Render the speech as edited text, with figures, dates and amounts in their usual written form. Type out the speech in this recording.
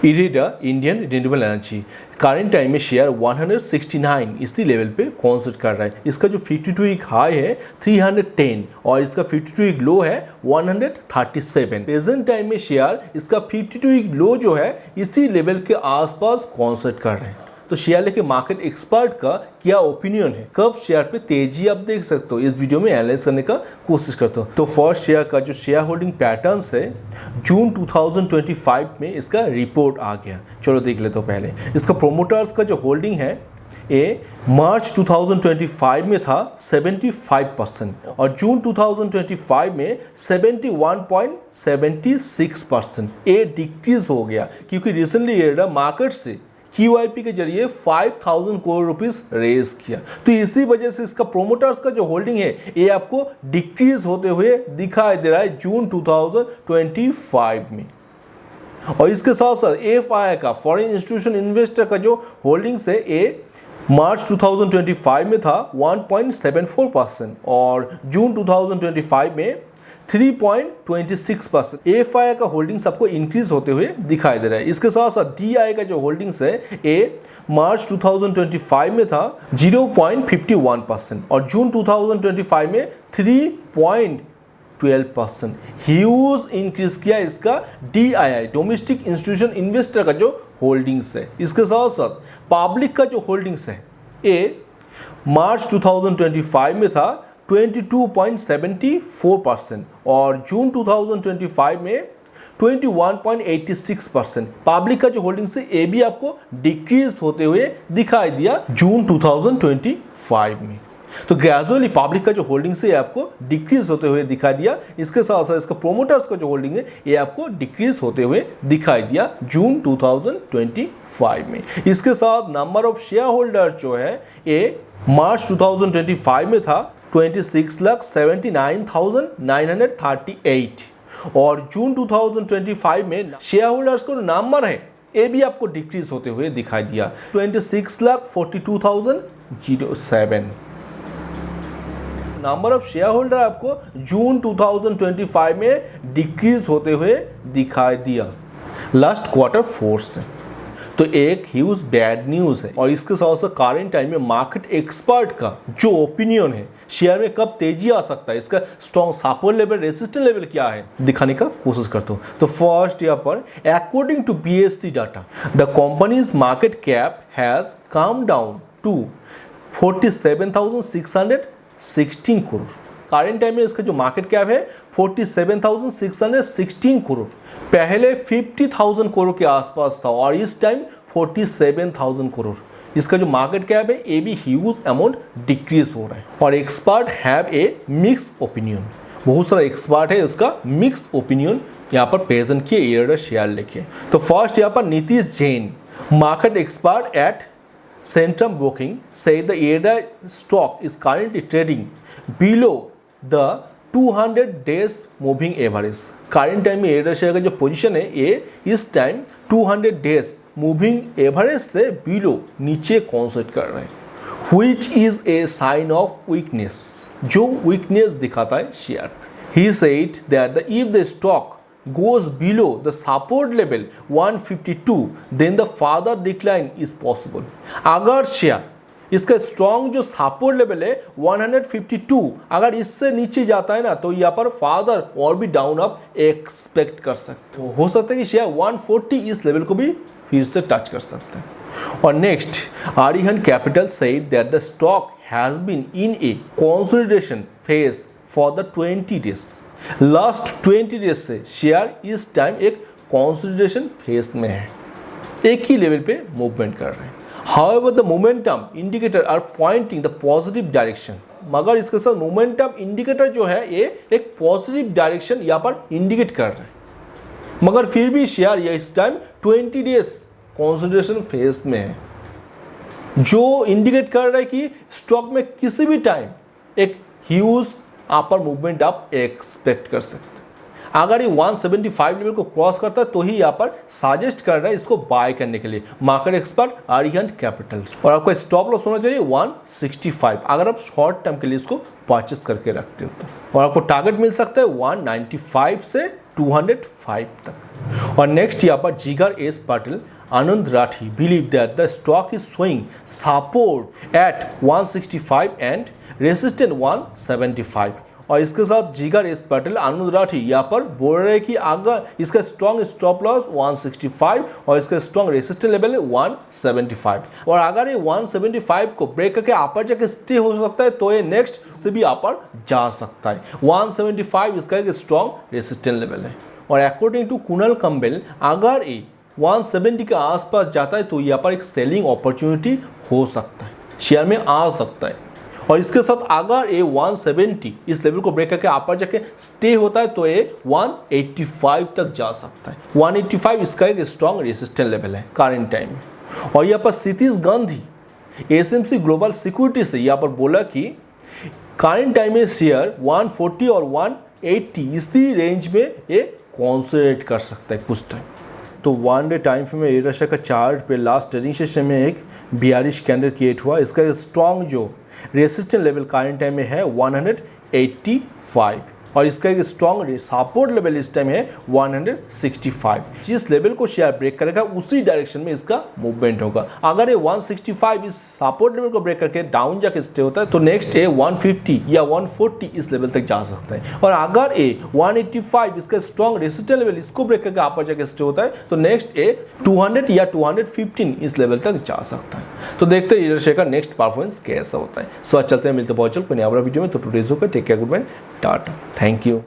IREDA Indian renewable energy current time में share 169 इसी level पे कॉन्सर्ट कर रहा है। इसका जो 52 वीक हाई है 310 और इसका 52 वीक लो है 137। प्रेजेंट टाइम में शेयर इसका 52 वीक लो जो है इसी लेवल के आसपास कॉन्सर्ट कर रहे हैं। तो शेयर लेके मार्केट एक्सपर्ट का क्या ओपिनियन है, कब शेयर पे तेजी आप देख सकते हो, इस वीडियो में एनालाइज करने का कोशिश करता हूँ। तो फर्स्ट शेयर का जो शेयर होल्डिंग पैटर्न्स है जून 2025 में इसका रिपोर्ट आ गया। चलो देख लेते हो। पहले इसका प्रोमोटर्स का जो होल्डिंग है ये मार्च 2025 में था 75% और जून 2025 में 71.76%। ये डिक्रीज हो गया क्योंकि रिसेंटली ये मार्केट से QIP के जरिए 5000 करोड़ रुपीस रेज किया। तो इसी वजह से इसका प्रोमोटर्स का जो होल्डिंग है ये आपको डिक्रीज होते हुए दिखाई दे रहा है जून 2025 में। और इसके साथ साथ FII का फॉरेन इंस्टीट्यूशन इन्वेस्टर का जो होल्डिंग्स है ये मार्च 2025 में था 1.74% और जून 2025 में 3.26%। FII का होल्डिंग्स आपको इंक्रीज होते हुए दिखाई दे रहा है। इसके साथ साथ DI का जो होल्डिंग्स है ये मार्च 2025 में था 0.51% और जून 2025 में 3.12%। ह्यूज इंक्रीज किया इसका DII डोमेस्टिक इंस्टीट्यूशन इन्वेस्टर का जो होल्डिंग्स है। इसके साथ साथ पब्लिक का जो होल्डिंग्स है ये मार्च 2025 में था 22.74% और जून 2025 में 21.86%। पब्लिक का जो होल्डिंग्स है ये भी आपको डिक्रीज होते हुए दिखाई दिया जून 2025 में। तो ग्रेजुअली पब्लिक का जो होल्डिंग्स है ये आपको डिक्रीज होते हुए दिखाई दिया। इसके साथ साथ इसका प्रोमोटर्स का जो होल्डिंग है ये आपको डिक्रीज होते हुए दिखाई दिया जून 2025 में। इसके साथ नंबर ऑफ शेयर होल्डर्स जो है ये मार्च 2025 में था 26,79,938 और जून 2025 में शेयर होल्डर्स का नंबर है ये भी आपको डिक्रीज होते हुए दिखाई दिया 26,42,007। नंबर ऑफ शेयर होल्डर आपको जून 2025 में डिक्रीज होते हुए दिखाई दिया लास्ट क्वार्टर 4 से। तो एक ह्यूज बैड न्यूज़ है। और इसके साथ साथ करंट टाइम में मार्केट एक्सपर्ट का जो ओपिनियन है शेयर में कब तेजी आ सकता है, इसका strong support level resistance level क्या है दिखाने का कोशिश करता हूँ। तो फर्स्ट यहाँ पर according to BSE data the companies market cap has come down to 47,616 crore. Current time में इसका जो मार्केट कैप है 47,616 करोड़, पहले 50,000 करोड़ के आसपास था और इस टाइम 47,000 करोड़। इसका जो मार्केट कैप है ये भी ह्यूज अमाउंट डिक्रीज हो रहा है। और expert have a mix opinion, बहुत सारा एक्सपर्ट है उसका मिक्स ओपिनियन यहाँ पर प्रेजेंट किए इरेडा शेयर लेके। तो फर्स्ट यहाँ पर Nitish Jain market expert at Centrum broking से the IREDA stock is currently trading below the 200 days moving average. Current time में इरेडा शेयर का जो पोजीशन है ये इस टाइम 200 डेज मूविंग एवरेज से बिलो नीचे कॉन्सर्ट कर रहे हैं, which is a sign of weakness, जो वीकनेस दिखाता है share. He said that if the stock goes below the support level 152 then the further decline is possible। अगर share इसका स्ट्रॉन्ग जो सपोर्ट लेवल है 152 अगर इससे नीचे जाता है ना तो यहाँ पर फादर और भी डाउन आप एक्सपेक्ट कर सकते हो सकता है कि शेयर 140 इस लेवल को भी फिर से टच कर सकता है। और next Arihant capital said that the stock has been in a consolidation phase for the 20 days. Last 20 days से शेयर इस टाइम एक कंसोलिडेशन फेज में है, एक ही लेवल पे मूवमेंट कर रहे हैं। However, the momentum indicator are pointing the positive direction। मगर इसके साथ मोमेंटम इंडिकेटर जो है ये एक पॉजिटिव डायरेक्शन यहाँ पर इंडिकेट कर रहा है, मगर फिर भी शेयर ये इस टाइम 20 डेज कंसोलिडेशन फेज में है, जो इंडिकेट कर रहा है कि स्टॉक में किसी भी टाइम एक ह्यूज अपर मूवमेंट आप एक्सपेक्ट कर सकते हैं। अगर ये 175 लेवल को क्रॉस करता है तो ही यहाँ पर सजेस्ट कर रहा है इसको बाय करने के लिए मार्केट एक्सपर्ट आरिहंत कैपिटल्स। और आपका स्टॉप लॉस होना चाहिए 165 अगर आप शॉर्ट टर्म के लिए इसको परचेस करके रखते हो तो। और आपको टारगेट मिल सकता है 195 से 205 तक। और नेक्स्ट यहाँ पर जिगर S Patil, Anand Rathi believe that the stock is showing support at 165 and resistant 175। और इसके साथ जिगर एस पाटिल, आनंद राठी यहाँ पर बोल रहे हैं कि अगर इसका स्ट्रॉन्ग स्टॉप लॉस 165 और इसका स्ट्रॉन्ग रेसिस्टेंट लेवल है 175, और अगर ये 175 को ब्रेक करके अपर जाके स्टे हो सकता है तो ये नेक्स्ट से भी अपर जा सकता है। 175 इसका एक स्ट्रॉन्ग रेसिस्टेंट लेवल है। और अकॉर्डिंग टू कुणाल कैम्पबेल, अगर ये 170 के आसपास जाता है तो यहाँ पर एक सेलिंग अपॉर्चुनिटी हो सकता है, शेयर में आ सकता है। और इसके साथ अगर ये 170 इस लेवल को ब्रेक करके ऊपर जाके स्टे होता है तो ये 185 तक जा सकता है। 185 इसका एक स्ट्रॉन्ग रेसिस्टेंट लेवल है करंट टाइम में। और यहाँ पर क्षितिज गांधी एसएमसी ग्लोबल सिक्योरिटी से यहाँ पर बोला कि करंट टाइम में शेयर 140 और 180 इसी रेंज में ये कॉन्सोलिडेट कर सकता है कुछ टाइम। तो 1 डे टाइम फ्रेम में एरशा का चार्ट पे लास्ट ट्रेडिंग सेशन में एक बियरिश कैंडल क्रिएट हुआ। इसका स्ट्रॉन्ग जो रेसिस्टेंट लेवल करंट टाइम में है 185 और इसका एक स्ट्रॉन्ग सपोर्ट लेवल इस टाइम है 165। जिस लेवल को शेयर ब्रेक करेगा उसी डायरेक्शन में इसका मूवमेंट होगा। अगर ये 165 इस सपोर्ट लेवल को ब्रेक करके डाउन जाके स्टे होता है तो नेक्स्ट ये 150 या 140 इस लेवल तक जा सकता है। और अगर ये 185 इसका स्ट्रॉन्ग रेसिस्टेंट लेवल इसको ब्रेक करके ऊपर जाके स्टे होता है तो नेक्स्ट ये 200 या 215 इस लेवल तक जा सकता है। तो देखते हैं शेयर का नेक्स्ट परफॉर्मेंस कैसा होता है। सो आज चलते हैं, मिलते हैं बहुत जल्द कोई नया वीडियो में। तो today's take care, good bye, टाटा, थैंक यू।